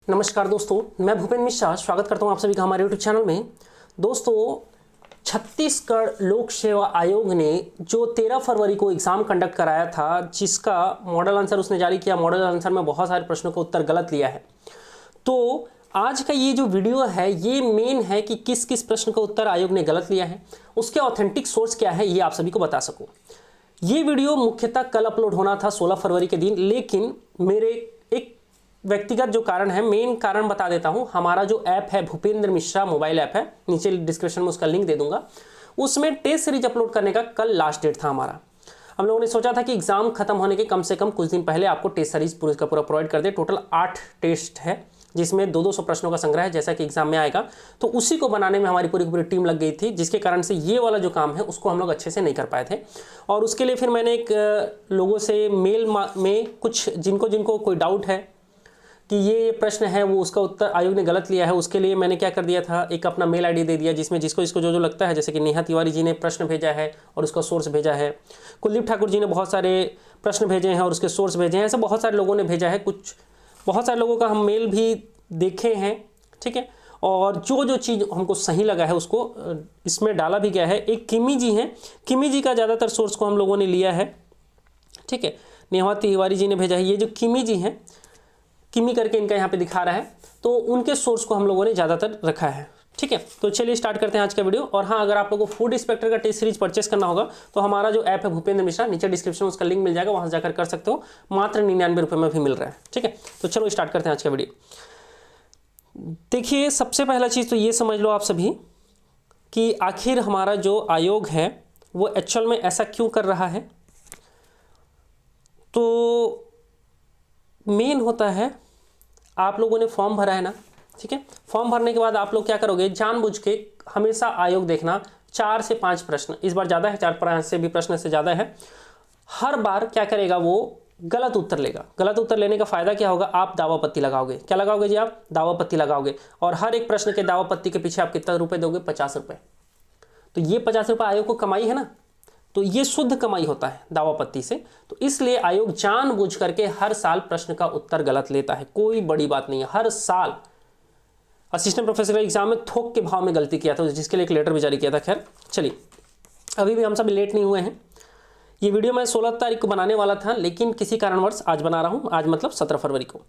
नमस्कार दोस्तों, मैं भूपेंद्र मिश्रा स्वागत करता हूं आप सभी का हमारे यूट्यूब चैनल में। दोस्तों, छत्तीसगढ़ लोक सेवा आयोग ने जो 13 फरवरी को एग्ज़ाम कंडक्ट कराया था, जिसका मॉडल आंसर उसने जारी किया। मॉडल आंसर में बहुत सारे प्रश्नों का उत्तर गलत लिया है। तो आज का ये जो वीडियो है ये मेन है कि किस किस प्रश्न का उत्तर आयोग ने गलत लिया है, उसके ऑथेंटिक सोर्स क्या है, ये आप सभी को बता सकूँ। ये वीडियो मुख्यतः कल अपलोड होना था 16 फरवरी के दिन, लेकिन मेरे एक व्यक्तिगत जो कारण है, मेन कारण बता देता हूं। हमारा जो ऐप है भूपेंद्र मिश्रा मोबाइल ऐप है, नीचे डिस्क्रिप्शन में उसका लिंक दे दूंगा। उसमें टेस्ट सीरीज अपलोड करने का कल लास्ट डेट था हमारा। हम लोगों ने सोचा था कि एग्जाम खत्म होने के कम से कम कुछ दिन पहले आपको टेस्ट सीरीज पूरा का पूरा प्रोवाइड कर दे। टोटल 8 टेस्ट है, जिसमें 200 प्रश्नों का संग्रह है, जैसा कि एग्जाम में आएगा। तो उसी को बनाने में हमारी पूरी की पूरी टीम लग गई थी, जिसके कारण से ये वाला जो काम है उसको हम लोग अच्छे से नहीं कर पाए थे। और उसके लिए फिर मैंने एक लोगों से मेल में कुछ जिनको कोई डाउट है कि ये प्रश्न है वो उसका उत्तर आयोग ने गलत लिया है, उसके लिए मैंने क्या कर दिया था, एक अपना मेल आईडी दे दिया, जिसमें जिसको जो लगता है, जैसे कि नेहा तिवारी जी ने प्रश्न भेजा है और उसका सोर्स भेजा है, कुलदीप ठाकुर जी ने बहुत सारे प्रश्न भेजे हैं और उसके सोर्स भेजे हैं, ऐसे बहुत सारे लोगों ने भेजा है। बहुत सारे लोगों का हम मेल भी देखे हैं, ठीक है। और जो चीज़ हमको सही लगा है उसको इसमें डाला भी गया है। एक किमी जी हैं, किमी जी का ज़्यादातर सोर्स को हम लोगों ने लिया है, ठीक है। नेहा तिवारी जी ने भेजा है। ये जो किमी जी हैं, किमी करके इनका यहाँ पे दिखा रहा है, तो उनके सोर्स को हम लोगों ने ज़्यादातर रखा है, ठीक है। तो चलिए स्टार्ट करते हैं आज का वीडियो। और हाँ, अगर आप लोगों को फूड इंस्पेक्टर का टेस्ट सीरीज परचेस करना होगा तो हमारा जो ऐप है भूपेंद्र मिश्रा, नीचे डिस्क्रिप्शन में उसका लिंक मिल जाएगा, वहाँ से जाकर कर सकते हो। मात्र 99 रुपये में भी मिल रहा है, ठीक है। तो चलो स्टार्ट करते हैं आज का वीडियो। देखिए, सबसे पहला चीज़ तो ये समझ लो आप सभी कि आखिर हमारा जो आयोग है वो एक्चुअल में ऐसा क्यों कर रहा है। तो मेन होता है, आप लोगों ने फॉर्म भरा है ना, ठीक है। फॉर्म भरने के बाद आप लोग क्या करोगे, जानबूझ के हमेशा आयोग देखना 4 से 5 प्रश्न, इस बार ज़्यादा है, 4-5 से भी प्रश्न से ज़्यादा है। हर बार क्या करेगा, वो गलत उत्तर लेगा। गलत उत्तर लेने का फ़ायदा क्या होगा, आप दावा पत्ती लगाओगे। क्या लगाओगे जी, आप दावा पत्ती लगाओगे। और हर एक प्रश्न के दावा पत्ती के पीछे आप कितना रुपये दोगे, 50 रुपये। तो ये 50 रुपये आयोग को कमाई है ना, तो ये शुद्ध कमाई होता है दावा पत्ती से। तो इसलिए आयोग जानबूझ करके हर साल प्रश्न का उत्तर गलत लेता है। कोई बड़ी बात नहीं है, हर साल। असिस्टेंट प्रोफेसर का एग्जाम में थोक के भाव में गलती किया था, जिसके लिए एक लेटर भी जारी किया था। खैर चलिए, अभी भी हम सब लेट नहीं हुए हैं। ये वीडियो मैं 16 तारीख को बनाने वाला था, लेकिन किसी कारणवश आज बना रहा हूँ। आज मतलब 17 फरवरी को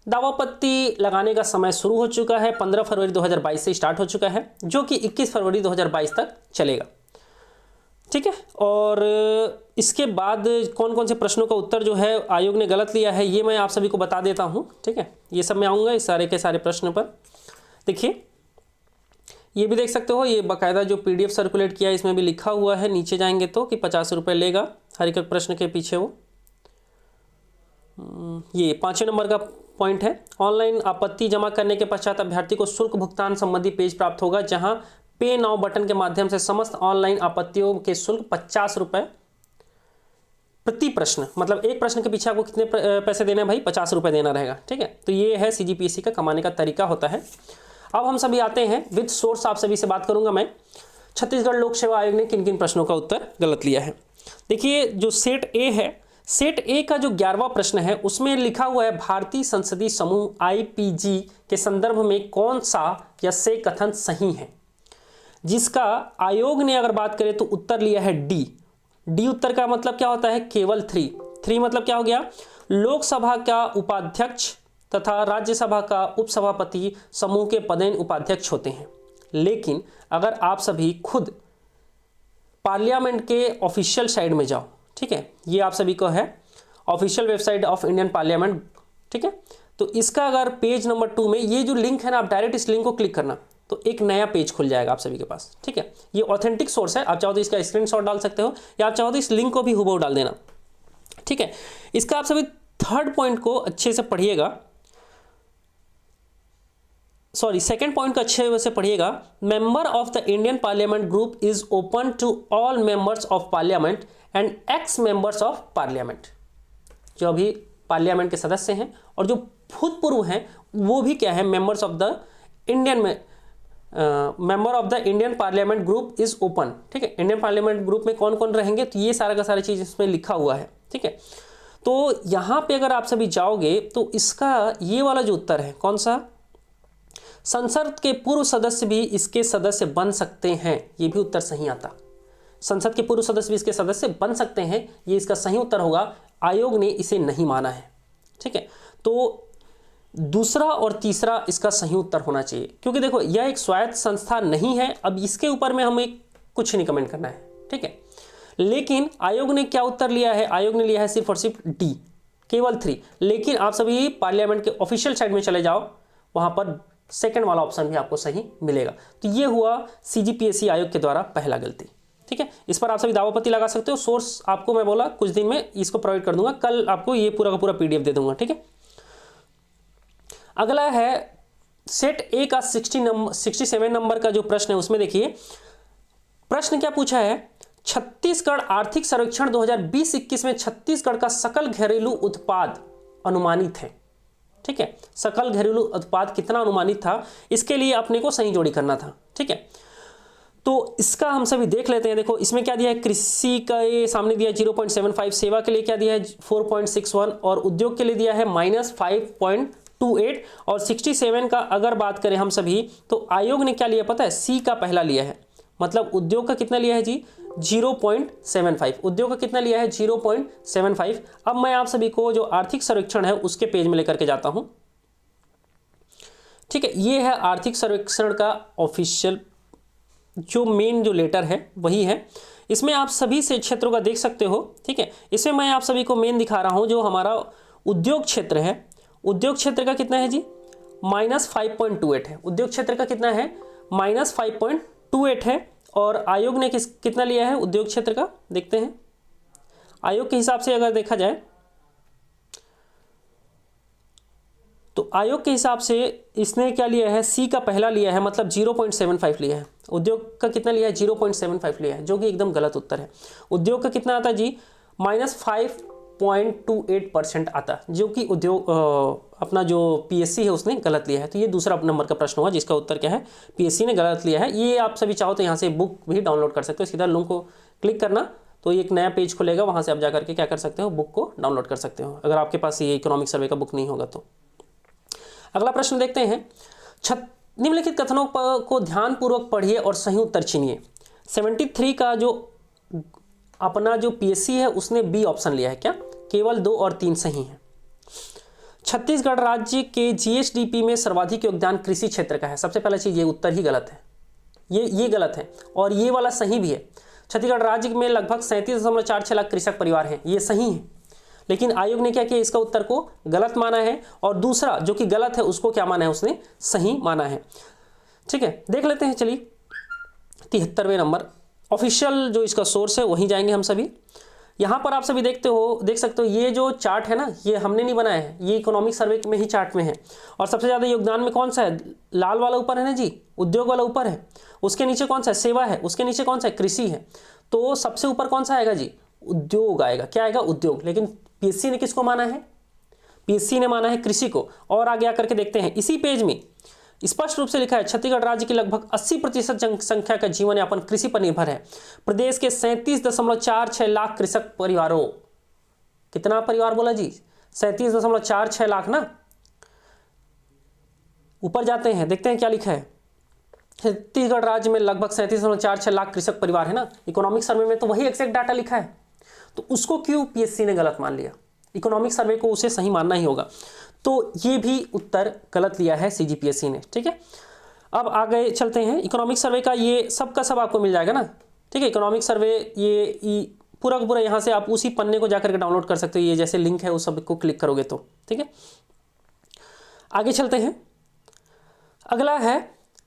दावा पत्ती लगाने का समय शुरू हो चुका है। 15 फरवरी 2022 से स्टार्ट हो चुका है, जो कि 21 फरवरी 2022 तक चलेगा, ठीक है। और इसके बाद कौन कौन से प्रश्नों का उत्तर जो है आयोग ने गलत लिया है, ये मैं आप सभी को बता देता हूँ, ठीक है। ये सब मैं आऊँगा इस सारे के सारे प्रश्न पर। देखिए, ये भी देख सकते हो, ये बाकायदा जो PDF सर्कुलेट किया है इसमें भी लिखा हुआ है, नीचे जाएंगे तो कि 50 रुपये लेगा हर एक प्रश्न के पीछे। वो ये 5वें नंबर का पॉइंट है, ऑनलाइन आपत्ति जमा करने के पश्चात अभ्यर्थी को शुल्क भुगतान संबंधी पेज प्राप्त होगा, जहां पे नाउ बटन के माध्यम से समस्त ऑनलाइन आपत्तियों के शुल्क 50 रुपये प्रति प्रश्न, मतलब एक प्रश्न के पीछे आपको कितने पैसे देने हैं भाई, 50 रुपये देना रहेगा, ठीक है। तो ये है CGPSC का कमाने का तरीका होता है। अब हम सभी आते हैं विद सोर्स, आप सभी से बात करूंगा मैं, छत्तीसगढ़ लोक सेवा आयोग ने किन किन प्रश्नों का उत्तर गलत लिया है। देखिए, जो सेट ए है, सेट ए का जो 11वां प्रश्न है उसमें लिखा हुआ है, भारतीय संसदीय समूह IPG के संदर्भ में कौन सा या से कथन सही है, जिसका आयोग ने अगर बात करें तो उत्तर लिया है डी उत्तर का मतलब क्या होता है, केवल 3 मतलब क्या हो गया, लोकसभा का उपाध्यक्ष तथा राज्यसभा का उपसभापति समूह के पदेन उपाध्यक्ष होते हैं। लेकिन अगर आप सभी खुद पार्लियामेंट के ऑफिशियल साइड में जाओ, ठीक है, ये आप सभी को है official website of Indian parliament, ठीक है। तो इसका अगर पेज नंबर 2 में ये जो लिंक है ना, आप डायरेक्ट इस लिंक को क्लिक करना तो एक नया पेज खुल जाएगा आप सभी के पास, ठीक है। ये ऑथेंटिक सोर्स है, आप चाहो तो इसका स्क्रीनशॉट डाल सकते हो, या आप चाहो तो इस लिंक को भी हुबहू डाल देना, ठीक है। इसका आप सभी 3rd पॉइंट को अच्छे से पढ़िएगा, सेकंड पॉइंट को अच्छे से पढ़िएगा। Member of the Indian parliament group is open to all members of parliament and ex members of parliament. जो अभी पार्लियामेंट के सदस्य हैं और जो भूतपूर्व हैं वो भी क्या है, members of the Indian member of the Indian parliament group is open, ठीक है। इंडियन पार्लियामेंट ग्रुप में कौन कौन रहेंगे, तो ये सारा का सारा चीज इसमें लिखा हुआ है, ठीक है। तो यहाँ पे अगर आप सभी जाओगे तो इसका ये वाला जो उत्तर है कौन सा, संसद के पूर्व सदस्य भी इसके सदस्य बन सकते हैं, ये भी उत्तर सही आता। संसद के पूर्व सदस्य भी इसके सदस्य बन सकते हैं, ये इसका सही उत्तर होगा। आयोग ने इसे नहीं माना है। ठीक है, तो दूसरा और तीसरा इसका सही उत्तर होना चाहिए, क्योंकि देखो यह एक स्वायत्त संस्था नहीं है। अब इसके ऊपर में हमें कुछ नहीं कमेंट करना है। ठीक है, लेकिन आयोग ने क्या उत्तर लिया है, आयोग ने लिया है सिर्फ और सिर्फ डी, केवल 3। लेकिन आप सभी पार्लियामेंट के ऑफिशियल साइट में चले जाओ, वहां पर सेकंड वाला ऑप्शन भी आपको सही मिलेगा। तो ये हुआ CGPSC आयोग के द्वारा पहला गलती। ठीक है, इस पर आप सभी दावापत्ती लगा सकते हो। सोर्स आपको मैं बोला कुछ दिन में इसको प्रोवाइड कर दूंगा, कल आपको ये पूरा का पूरा PDF दे दूंगा। ठीक है, अगला है सेट ए का 67 नंबर का जो प्रश्न है, उसमें देखिए प्रश्न क्या पूछा है, छत्तीसगढ़ आर्थिक सर्वेक्षण 2020-21 में छत्तीसगढ़ का सकल घरेलू उत्पाद अनुमानित है। ठीक है, सकल घरेलू उत्पाद कितना अनुमानित था, इसके लिए अपने को सही जोड़ी करना था। ठीक है, तो इसका हम सभी देख लेते हैं। देखो इसमें क्या दिया है, कृषि का ये सामने दिया है 0.75, सेवा के लिए क्या दिया है 4.61 और उद्योग के लिए दिया है -5.28 और 67 का अगर बात करें हम सभी तो आयोग ने क्या लिया पता है, सी का पहला लिया है। मतलब उद्योग का कितना लिया है जी 0.75, उद्योग का कितना लिया है 0.75। अब मैं आप सभी को जो आर्थिक सर्वेक्षण है उसके पेज में लेकर के जाता हूं। ठीक है, ये है आर्थिक सर्वेक्षण का ऑफिशियल जो मेन जो लेटर है वही है। इसमें आप सभी से क्षेत्रों का देख सकते हो। ठीक है, इसमें मैं आप सभी को मेन दिखा रहा हूं जो हमारा उद्योग क्षेत्र है, उद्योग क्षेत्र का कितना है जी -5.28 है। उद्योग क्षेत्र का कितना है -5.28 है। और आयोग ने कितना लिया है उद्योग क्षेत्र का, देखते हैं। आयोग के हिसाब से अगर देखा जाए तो आयोग के हिसाब से इसने क्या लिया है, सी का पहला लिया है, मतलब 0.75 लिया है। उद्योग का कितना लिया है 0.75 लिया है, जो कि एकदम गलत उत्तर है। उद्योग का कितना आता जी -5.28% आता, जो कि उद्योग अपना जो PSC है उसने गलत लिया है। तो ये दूसरा नंबर का प्रश्न हुआ जिसका उत्तर क्या है, PSC ने गलत लिया है। ये आप सभी चाहो तो यहाँ से बुक भी डाउनलोड कर सकते हो, सीधा लिंक को क्लिक करना तो एक नया पेज खुलेगा, वहाँ से आप जा करके क्या कर सकते हो, बुक को डाउनलोड कर सकते हो, अगर आपके पास ये इकोनॉमिक सर्वे का बुक नहीं होगा तो। अगला प्रश्न देखते हैं, निम्नलिखित कथनों को ध्यानपूर्वक पढ़िए और सही उत्तर चुनिए। 73 का जो अपना जो PSC है उसने बी ऑप्शन लिया है, क्या केवल 2 और 3 सही हैं। छत्तीसगढ़ राज्य के GSDP में सर्वाधिक योगदान कृषि क्षेत्र का है। सबसे पहला चीज ये उत्तर ही गलत है, ये गलत है और ये वाला सही भी है। छत्तीसगढ़ राज्य में लगभग 37.46 लाख कृषक परिवार हैं, ये सही है। लेकिन आयोग ने क्या किया, इसका उत्तर को गलत माना है और दूसरा जो कि गलत है उसको क्या माना है, उसने सही माना है। ठीक है, देख लेते हैं चलिए 73वें नंबर ऑफिशियल जो इसका सोर्स है वहीं जाएंगे हम सभी। यहाँ पर आप सभी देख सकते हो ये जो चार्ट है ना, ये हमने नहीं बनाया है, ये इकोनॉमिक सर्वे में ही चार्ट में है। और सबसे ज़्यादा योगदान में कौन सा है, लाल वाला ऊपर है ना जी, उद्योग वाला ऊपर है, उसके नीचे कौन सा है, सेवा है, उसके नीचे कौन सा है, कृषि है। तो सबसे ऊपर कौन सा आएगा जी, उद्योग आएगा। क्या आएगा, उद्योग। लेकिन PSC ने किसको माना है, PSC ने माना है कृषि को। और आगे आकर के देखते हैं, इसी पेज में स्पष्ट रूप से लिखा है छत्तीसगढ़ राज्य की लगभग 80% जनसंख्या का जीवन यापन कृषि पर निर्भर है। प्रदेश के 37.46 लाख कृषक परिवारों, कितना परिवार बोला जी, 37.46 लाख ना। ऊपर जाते हैं, देखते हैं क्या लिखा है। छत्तीसगढ़ राज्य में लगभग 37.46 लाख कृषक परिवार है ना, इकोनॉमिक सर्वे में तो वही एग्जैक्ट डाटा लिखा है, तो उसको क्यों PSC ने गलत मान लिया। इकोनॉमिक सर्वे को उसे सही मानना ही होगा। तो ये भी उत्तर गलत लिया है CGPSC ने। ठीक है, अब आगे चलते हैं। इकोनॉमिक सर्वे का ये सब का सब आपको मिल जाएगा ना। ठीक है, इकोनॉमिक सर्वे ये पूरा का पूरा यहाँ से आप उसी पन्ने को जाकर के डाउनलोड कर सकते हो, ये जैसे लिंक है उस सब को क्लिक करोगे तो। ठीक है, आगे चलते हैं। अगला है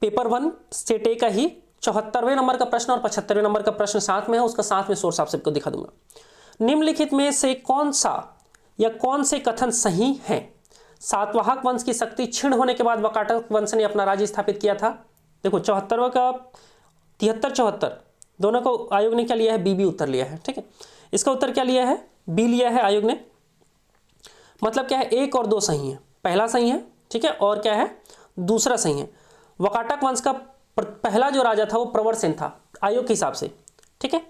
पेपर 1 सेट ए का ही 74वें नंबर का प्रश्न और 75वें नंबर का प्रश्न साथ में है, उसका साथ में सोर्स आप सबको दिखा दूंगा। निम्नलिखित में से कौन सा या कौन से कथन सही हैं। सातवाहक वंश की शक्ति क्षीण होने के बाद वाकाटक वंश ने अपना राज्य स्थापित किया था। देखो 74वां का 73-74 दोनों को आयोग ने क्या लिया है, बी उत्तर लिया है। ठीक है, इसका उत्तर क्या लिया है, बी लिया है आयोग ने। मतलब क्या है, 1 और 2 सही है, पहला सही है। ठीक है, और क्या है, दूसरा सही है। वाकाटक वंश का पहला जो राजा था वो प्रवर सेन था आयोग के हिसाब से। ठीक है,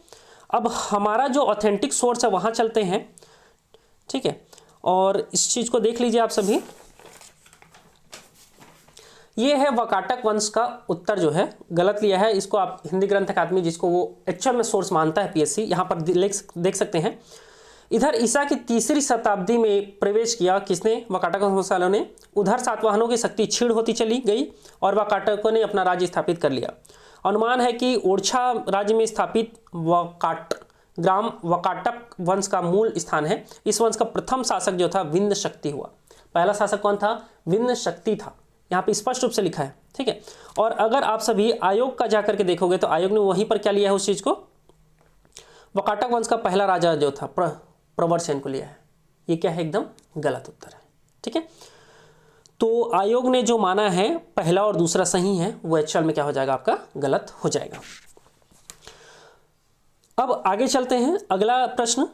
अब हमारा जो ऑथेंटिक सोर्स है वहां चलते हैं। ठीक है, और इस चीज़ को देख लीजिए आप सभी। ये है वाकाटक वंश का उत्तर जो है गलत लिया है, इसको आप हिंदी ग्रंथ अकादमी जिसको वो एक्चुअल में सोर्स मानता है पीएससी, यहाँ पर देख सकते हैं। इधर ईसा की 3री शताब्दी में प्रवेश किया किसने? वाकाटक वंश वालों ने। उधर सातवाहनों की शक्ति क्षीण होती चली गई और वाकाटकों ने अपना राज्य स्थापित कर लिया। अनुमान है कि ओरछा राज्य में स्थापित ग्राम वाकाटक वंश का मूल स्थान है। इस वंश का प्रथम शासक जो था विंध्य शक्ति हुआ। पहला शासक कौन था? विंध्य शक्ति था, यहाँ पे स्पष्ट रूप से लिखा है, ठीक है। और अगर आप सभी आयोग का जाकर के देखोगे तो आयोग ने वहीं पर क्या लिया है उस चीज को? वाकाटक वंश का पहला राजा जो था प्रवरसेन को लिया है। ये क्या है? एकदम गलत उत्तर है, ठीक है। तो आयोग ने जो माना है पहला और दूसरा सही है, वो एक्चुअल में क्या हो जाएगा? आपका गलत हो जाएगा। अब आगे चलते हैं, अगला प्रश्न।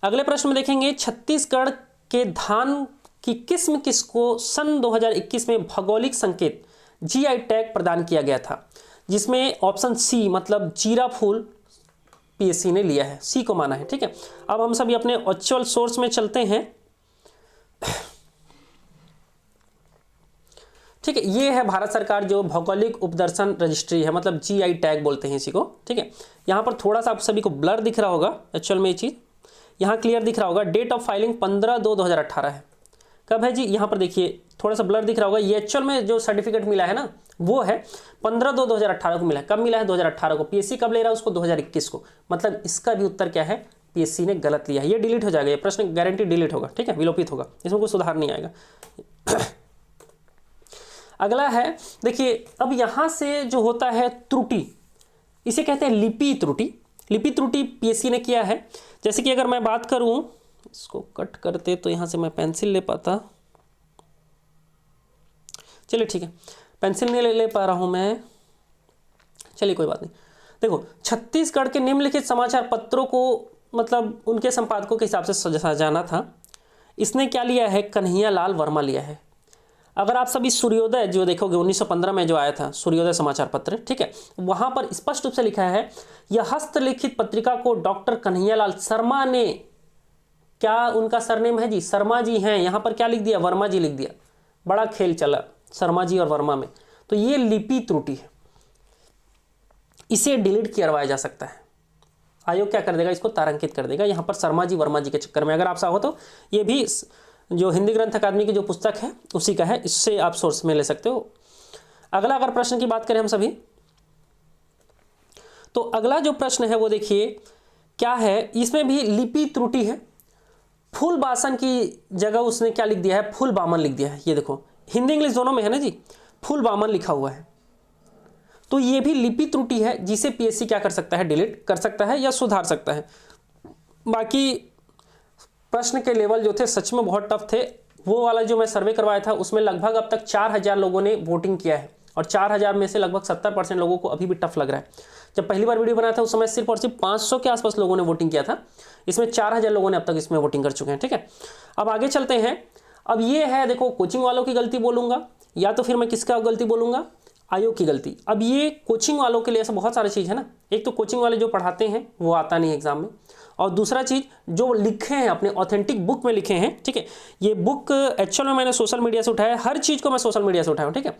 अगले प्रश्न में देखेंगे छत्तीसगढ़ के धान की किस्म किसको सन 2021 में भौगोलिक संकेत जीआई टैग प्रदान किया गया था, जिसमें ऑप्शन सी मतलब जीरा फूल पीएससी ने लिया है, सी को माना है, ठीक है। अब हम सभी अपने एक्चुअल सोर्स में चलते हैं, ठीक है। ये है भारत सरकार जो भौगोलिक उपदर्शन रजिस्ट्री है, मतलब जीआई टैग बोलते हैं इसी को, ठीक है। यहाँ पर थोड़ा सा आप सभी को ब्लर दिख रहा होगा, एक्चुअल में ये चीज़ यहाँ क्लियर दिख रहा होगा। डेट ऑफ फाइलिंग 15/2/2018 है। कब है जी? यहाँ पर देखिए थोड़ा सा ब्लर दिख रहा होगा। ये एक्चुअल में जो सर्टिफिकेट मिला है ना वो है 15/2/2018 को मिला है। कब मिला है? 2018 को। पीएससी कब ले रहा है उसको? 2021 को। मतलब इसका भी उत्तर क्या है? पीएससी ने गलत लिया है। ये डिलीट हो जाएगा, ये प्रश्न गारंटी डिलीट होगा, ठीक है, विलोपित होगा, इसमें कोई सुधार नहीं आएगा। अगला है, देखिए अब यहाँ से जो होता है त्रुटि, इसे कहते हैं लिपि त्रुटि। लिपि त्रुटि पीएससी ने किया है। जैसे कि अगर मैं बात करूँ, इसको कट करते तो यहाँ से मैं पेंसिल ले पाता, चलिए ठीक है, पेंसिल नहीं ले पा रहा हूँ मैं, चलिए कोई बात नहीं। देखो छत्तीसगढ़ के निम्नलिखित समाचार पत्रों को मतलब उनके संपादकों के हिसाब से सजाना था। इसने क्या लिया है? कन्हैया लाल वर्मा लिया है। अगर आप सभी सूर्योदय जो देखोगे 1915 में जो आया था सूर्योदय समाचार पत्र, ठीक है, वहां पर स्पष्ट रूप से लिखा है यह हस्तलिखित पत्रिका को डॉक्टर कन्हैया लाल शर्मा ने, क्या उनका सरनेम है जी? शर्मा जी हैं। यहाँ पर क्या लिख दिया? वर्मा जी लिख दिया। बड़ा खेल चला शर्मा जी और वर्मा में। तो ये लिपि त्रुटि है, इसे डिलीट करवाया जा सकता है। आयोग क्या कर देगा? इसको तारांकित कर देगा। यहाँ पर शर्मा जी वर्मा जी के चक्कर में अगर आप चाहो तो ये भी जो हिंदी ग्रंथ अकादमी की जो पुस्तक है उसी का है, इससे आप सोर्स में ले सकते हो। अगला अगर प्रश्न की बात करें हम सभी, तो अगला जो प्रश्न है वो देखिए क्या है, इसमें भी लिपि त्रुटि है। फूल बासन की जगह उसने क्या लिख दिया है? फूल बामन लिख दिया है। ये देखो हिंदी इंग्लिश दोनों में है ना जी, फूल बामन लिखा हुआ है। तो ये भी लिपि त्रुटि है जिसे पीएससी क्या कर सकता है? डिलीट कर सकता है या सुधार सकता है। बाकी प्रश्न के लेवल जो थे सच में बहुत टफ थे। वो वाला जो मैं सर्वे करवाया था उसमें लगभग अब तक 4000 लोगों ने वोटिंग किया है और 4000 में से लगभग 70% लोगों को अभी भी टफ लग रहा है। जब पहली बार वीडियो बनाया था उस समय सिर्फ और सिर्फ 500 के आसपास लोगों ने वोटिंग किया था। इसमें 4000 लोगों ने अब तक इसमें वोटिंग कर चुके हैं, ठीक है। अब आगे चलते हैं। अब ये है देखो कोचिंग वालों की गलती बोलूँगा या तो फिर मैं किसका गलती बोलूँगा? आयोग की गलती। अब ये कोचिंग वालों के लिए ऐसा बहुत सारी चीज़ है ना, एक तो कोचिंग वाले जो पढ़ाते हैं वो आता नहीं एग्जाम में, और दूसरा चीज़ जो लिखे हैं अपने ऑथेंटिक बुक में लिखे हैं, ठीक है। ये बुक एक्चुअल में मैंने सोशल मीडिया से उठाया, हर चीज़ को मैं सोशल मीडिया से उठाया हूँ, ठीक है।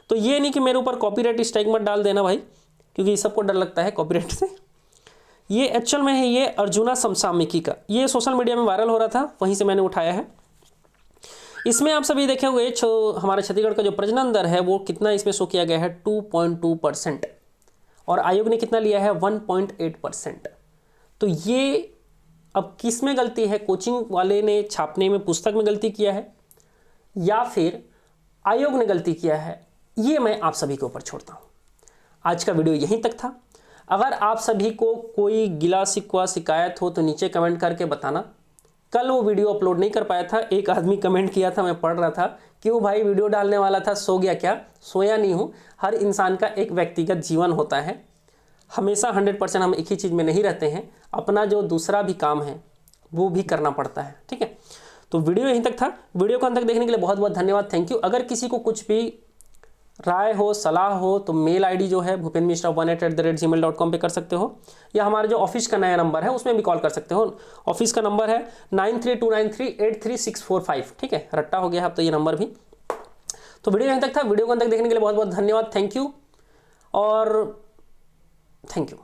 तो ये नहीं कि मेरे ऊपर कॉपीराइट स्ट्राइक मत डाल देना भाई, क्योंकि सबको डर लगता है कॉपीराइट से। ये एक्चुअल में है ये अर्जुना समसामयिकी का, ये सोशल मीडिया में वायरल हो रहा था, वहीं से मैंने उठाया है। इसमें आप सभी देखे हुए हमारे छत्तीसगढ़ का जो प्रजनन दर है वो कितना इसमें शो किया गया है? 2.2%, और आयोग ने कितना लिया है? 1.8%। तो ये अब किस में गलती है? कोचिंग वाले ने छापने में पुस्तक में गलती किया है या फिर आयोग ने गलती किया है? ये मैं आप सभी के ऊपर छोड़ता हूँ। आज का वीडियो यहीं तक था। अगर आप सभी को कोई गिला शिकवा शिकायत हो तो नीचे कमेंट करके बताना। कल वो वीडियो अपलोड नहीं कर पाया था, एक आदमी कमेंट किया था, मैं पढ़ रहा था, क्यों भाई वीडियो डालने वाला था सो गया क्या? सोया नहीं हूँ। हर इंसान का एक व्यक्तिगत जीवन होता है, हमेशा 100% हम एक ही चीज़ में नहीं रहते हैं, अपना जो दूसरा भी काम है वो भी करना पड़ता है, ठीक है। तो वीडियो यहीं तक था। वीडियो को अंत तक देखने के लिए बहुत बहुत धन्यवाद, थैंक यू। अगर किसी को कुछ भी राय हो, सलाह हो तो मेल आईडी जो है bhupenmishra1@gmail.com पे कर सकते हो, या हमारे जो ऑफिस का नया नंबर है उसमें भी कॉल कर सकते हो। ऑफिस का नंबर है 9329383645। ठीक है, रट्टा हो गया अब तो ये नंबर भी। तो वीडियो यहीं तक था। वीडियो को अंत तक देखने के लिए बहुत बहुत धन्यवाद। थैंक यू और थैंक यू।